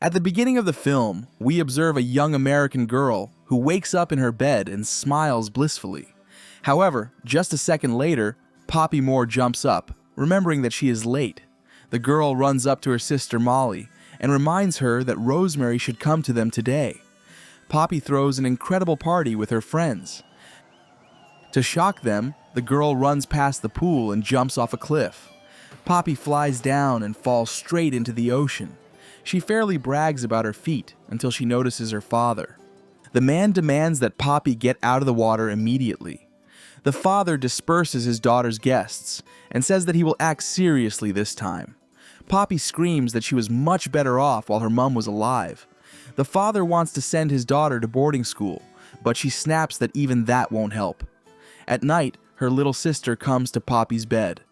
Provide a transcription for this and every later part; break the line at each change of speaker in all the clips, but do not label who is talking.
At the beginning of the film, we observe a young American girl who wakes up in her bed and smiles blissfully. However, just a second later, Poppy Moore jumps up, remembering that she is late. The girl runs up to her sister Molly and reminds her that Rosemary should come to them today. Poppy throws an incredible party with her friends. To shock them, the girl runs past the pool and jumps off a cliff. Poppy flies down and falls straight into the ocean. She fairly brags about her feat until she notices her father. The man demands that Poppy get out of the water immediately. The father disperses his daughter's guests and says that he will act seriously this time. Poppy screams that she was much better off while her mom was alive. The father wants to send his daughter to boarding school, but she snaps that even that won't help. At night, her little sister comes to Poppy's bed.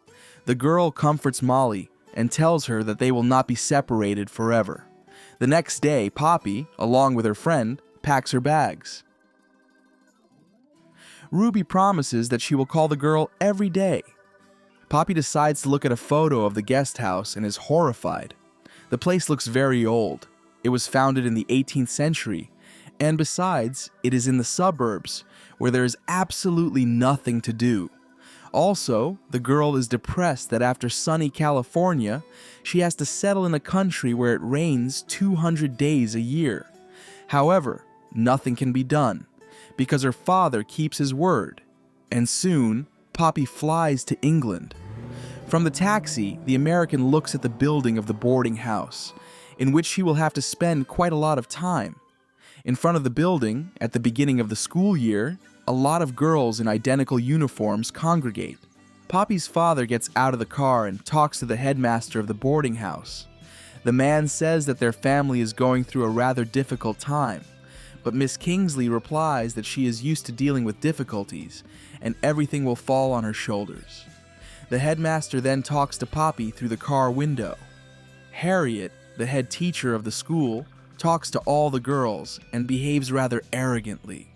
The girl comforts Molly and tells her that they will not be separated forever. The next day, Poppy, along with her friend, packs her bags. Ruby promises that she will call the girl every day. Poppy decides to look at a photo of the guest house and is horrified. The place looks very old. It was founded in the 18th century, and besides, it is in the suburbs, where there is absolutely nothing to do. Also, the girl is depressed that after sunny California, she has to settle in a country where it rains 200 days a year. However, nothing can be done, because her father keeps his word, and soon, Poppy flies to England. From the taxi, the American looks at the building of the boarding house, in which she will have to spend quite a lot of time. In front of the building, at the beginning of the school year, a lot of girls in identical uniforms congregate. Poppy's father gets out of the car and talks to the headmaster of the boarding house. The man says that their family is going through a rather difficult time, but Miss Kingsley replies that she is used to dealing with difficulties and everything will fall on her shoulders. The headmaster then talks to Poppy through the car window. Harriet, the head teacher of the school, talks to all the girls and behaves rather arrogantly.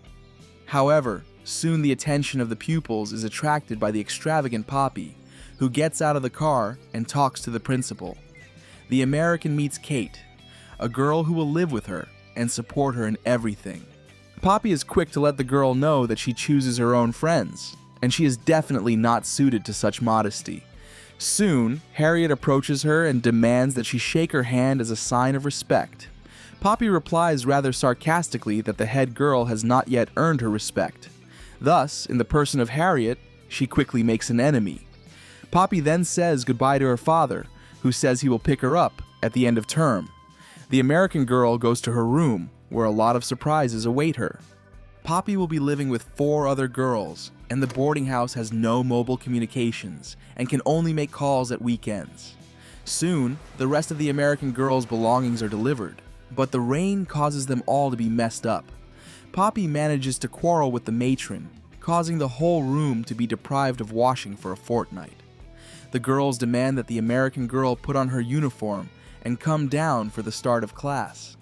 However, soon the attention of the pupils is attracted by the extravagant Poppy, who gets out of the car and talks to the principal. The American meets Kate, a girl who will live with her and support her in everything. Poppy is quick to let the girl know that she chooses her own friends, and she is definitely not suited to such modesty. Soon, Harriet approaches her and demands that she shake her hand as a sign of respect. Poppy replies rather sarcastically that the head girl has not yet earned her respect. Thus, in the person of Harriet, she quickly makes an enemy. Poppy then says goodbye to her father, who says he will pick her up at the end of term. The American girl goes to her room, where a lot of surprises await her. Poppy will be living with 4 other girls, and the boarding house has no mobile communications and can only make calls at weekends. Soon, the rest of the American girls' belongings are delivered, but the rain causes them all to be messed up. Poppy manages to quarrel with the matron, causing the whole room to be deprived of washing for a fortnight. The girls demand that the American girl put on her uniform and come down for the start of class.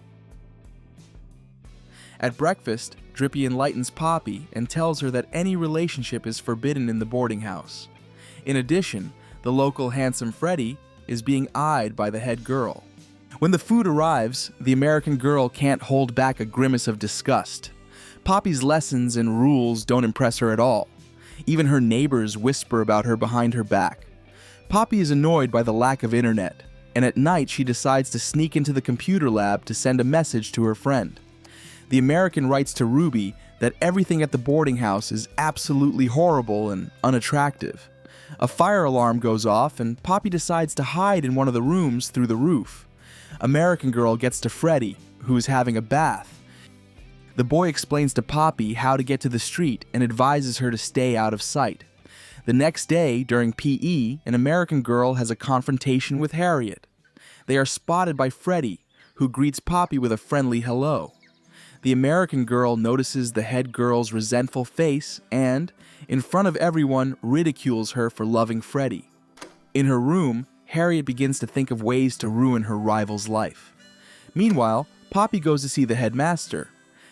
At breakfast, Drippy enlightens Poppy and tells her that any relationship is forbidden in the boarding house. In addition, the local handsome Freddie is being eyed by the head girl. When the food arrives, the American girl can't hold back a grimace of disgust. Poppy's lessons and rules don't impress her at all. Even her neighbors whisper about her behind her back. Poppy is annoyed by the lack of internet, and at night she decides to sneak into the computer lab to send a message to her friend. The American writes to Ruby that everything at the boarding house is absolutely horrible and unattractive. A fire alarm goes off and Poppy decides to hide in one of the rooms through the roof. American girl gets to Freddie, who is having a bath. The boy explains to Poppy how to get to the street and advises her to stay out of sight. The next day, during PE, an American girl has a confrontation with Harriet. They are spotted by Freddie, who greets Poppy with a friendly hello. The American girl notices the head girl's resentful face and, in front of everyone, ridicules her for loving Freddie. In her room, Harriet begins to think of ways to ruin her rival's life. Meanwhile, Poppy goes to see the headmaster.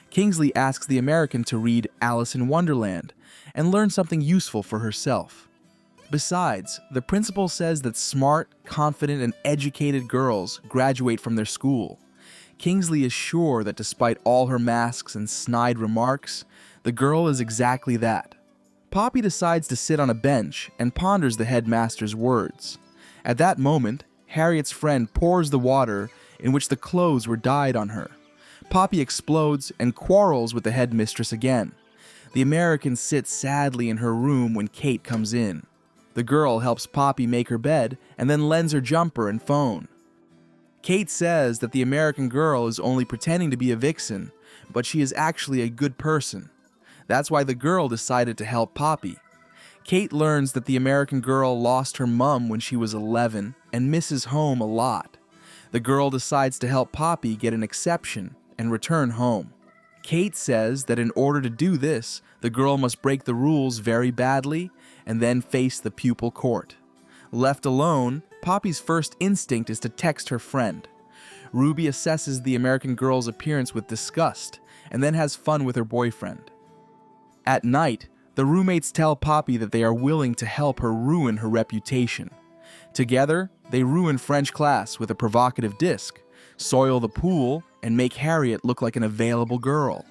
Kingsley asks the American to read Alice in Wonderland and learn something useful for herself. Besides, the principal says that smart, confident, and educated girls graduate from their school. Kingsley is sure that despite all her masks and snide remarks, the girl is exactly that. Poppy decides to sit on a bench and ponders the headmaster's words. At that moment, Harriet's friend pours the water in which the clothes were dyed on her. Poppy explodes and quarrels with the headmistress again. The American sits sadly in her room when Kate comes in. The girl helps Poppy make her bed and then lends her jumper and phone. Kate says that the American girl is only pretending to be a vixen, but she is actually a good person. That's why the girl decided to help Poppy. Kate learns that the American girl lost her mom when she was 11 and misses home a lot. The girl decides to help Poppy get an exception and return home. Kate says that in order to do this, the girl must break the rules very badly and then face the pupil court. Left alone, Poppy's first instinct is to text her friend. Ruby assesses the American girl's appearance with disgust and then has fun with her boyfriend. At night, the roommates tell Poppy that they are willing to help her ruin her reputation. Together, they ruin French class with a provocative disc, soil the pool, and make Harriet look like an available girl.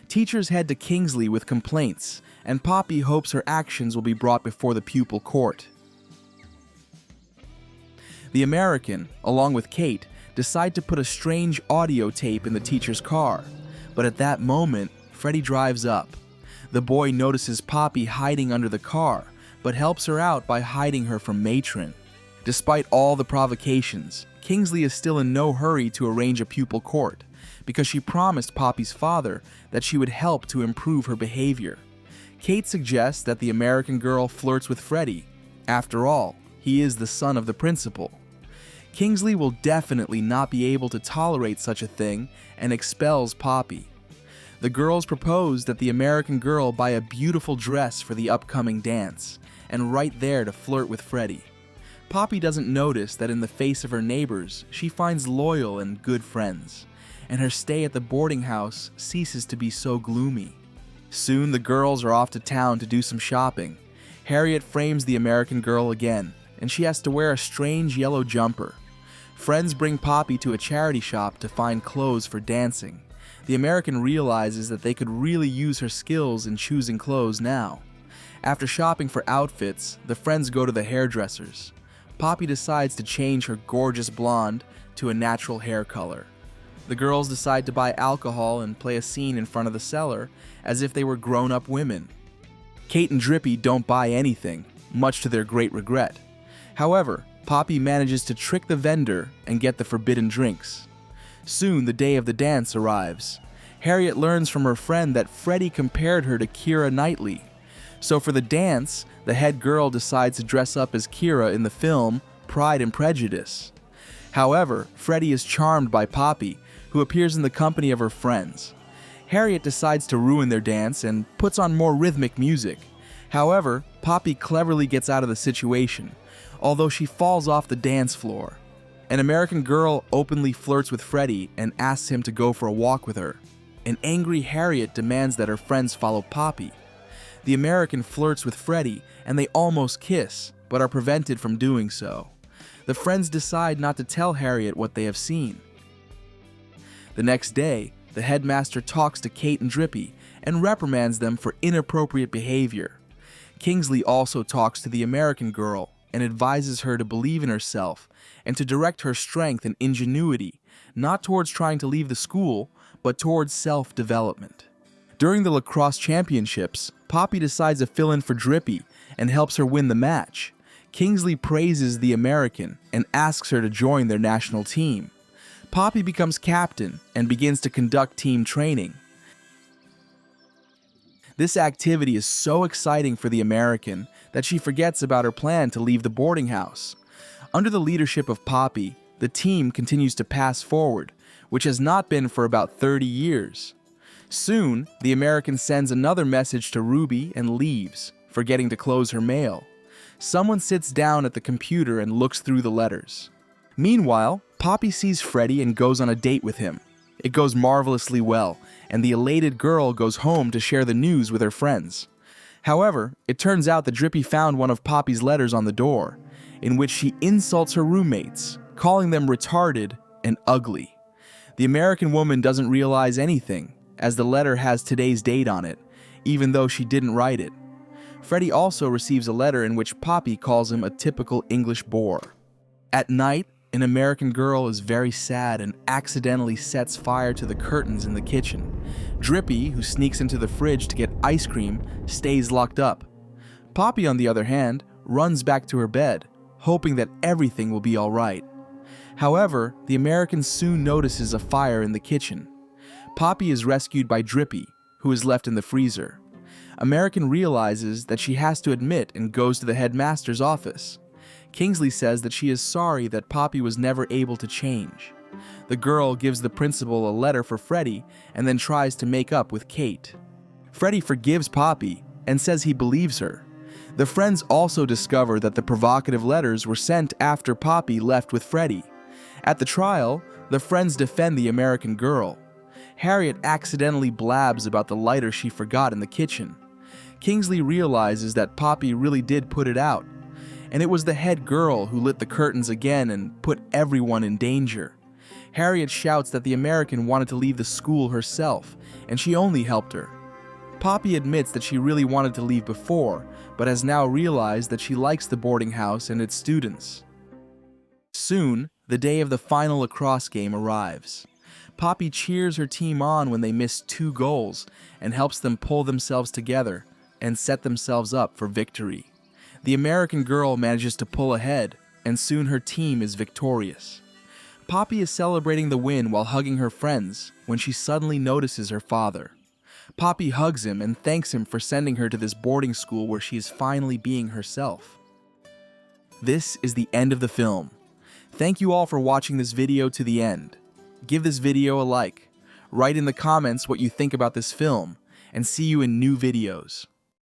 Teachers head to Kingsley with complaints, and Poppy hopes her actions will be brought before the pupil court. The American, along with Kate, decide to put a strange audio tape in the teacher's car, but at that moment, Freddie drives up. The boy notices Poppy hiding under the car, but helps her out by hiding her from Matron. Despite all the provocations, Kingsley is still in no hurry to arrange a pupil court, because she promised Poppy's father that she would help to improve her behavior. Kate suggests that the American girl flirts with Freddie. After all, he is the son of the principal. Kingsley will definitely not be able to tolerate such a thing and expels Poppy. The girls propose that the American girl buy a beautiful dress for the upcoming dance, and right there to flirt with Freddie. Poppy doesn't notice that in the face of her neighbors, she finds loyal and good friends, and her stay at the boarding house ceases to be so gloomy. Soon the girls are off to town to do some shopping. Harriet frames the American girl again, and she has to wear a strange yellow jumper. Friends bring Poppy to a charity shop to find clothes for dancing. The American realizes that they could really use her skills in choosing clothes now. After shopping for outfits, the friends go to the hairdressers. Poppy decides to change her gorgeous blonde to a natural hair color. The girls decide to buy alcohol and play a scene in front of the cellar as if they were grown-up women. Kate and Drippy don't buy anything, much to their great regret. However, Poppy manages to trick the vendor and get the forbidden drinks. Soon, the day of the dance arrives. Harriet learns from her friend that Freddie compared her to Keira Knightley. So for the dance, the head girl decides to dress up as Keira in the film Pride and Prejudice. However, Freddie is charmed by Poppy, who appears in the company of her friends. Harriet decides to ruin their dance and puts on more rhythmic music. However, Poppy cleverly gets out of the situation, although she falls off the dance floor. An American girl openly flirts with Freddie and asks him to go for a walk with her. An angry Harriet demands that her friends follow Poppy. The American flirts with Freddie and they almost kiss, but are prevented from doing so. The friends decide not to tell Harriet what they have seen. The next day, the headmaster talks to Kate and Drippy and reprimands them for inappropriate behavior. Kingsley also talks to the American girl and advises her to believe in herself and to direct her strength and ingenuity, not towards trying to leave the school, but towards self-development. During the lacrosse championships, Poppy decides to fill in for Drippy and helps her win the match. Kingsley praises the American and asks her to join their national team. Poppy becomes captain and begins to conduct team training. This activity is so exciting for the American that she forgets about her plan to leave the boarding house. Under the leadership of Poppy, the team continues to pass forward, which has not been for about 30 years. Soon, the American sends another message to Ruby and leaves, forgetting to close her mail. Someone sits down at the computer and looks through the letters. Meanwhile, Poppy sees Freddie and goes on a date with him. It goes marvelously well, and the elated girl goes home to share the news with her friends. However, it turns out that Drippy found one of Poppy's letters on the door, in which she insults her roommates, calling them retarded and ugly. The American woman doesn't realize anything, as the letter has today's date on it, even though she didn't write it. Freddie also receives a letter in which Poppy calls him a typical English bore. At night, an American girl is very sad and accidentally sets fire to the curtains in the kitchen. Drippy, who sneaks into the fridge to get ice cream, stays locked up. Poppy, on the other hand, runs back to her bed, hoping that everything will be all right. However, the American soon notices a fire in the kitchen. Poppy is rescued by Drippy, who is left in the freezer. American realizes that she has to admit and goes to the headmaster's office. Kingsley says that she is sorry that Poppy was never able to change. The girl gives the principal a letter for Freddie and then tries to make up with Kate. Freddie forgives Poppy and says he believes her. The friends also discover that the provocative letters were sent after Poppy left with Freddie. At the trial, the friends defend the American girl. Harriet accidentally blabs about the lighter she forgot in the kitchen. Kingsley realizes that Poppy really did put it out, and it was the head girl who lit the curtains again and put everyone in danger. Harriet shouts that the American wanted to leave the school herself, and she only helped her. Poppy admits that she really wanted to leave before, but has now realized that she likes the boarding house and its students. Soon, the day of the final lacrosse game arrives. Poppy cheers her team on when they miss 2 goals and helps them pull themselves together and set themselves up for victory. The American girl manages to pull ahead, and soon her team is victorious. Poppy is celebrating the win while hugging her friends when she suddenly notices her father. Poppy hugs him and thanks him for sending her to this boarding school where she is finally being herself. This is the end of the film. Thank you all for watching this video to the end. Give this video a like, write in the comments what you think about this film, and see you in new videos.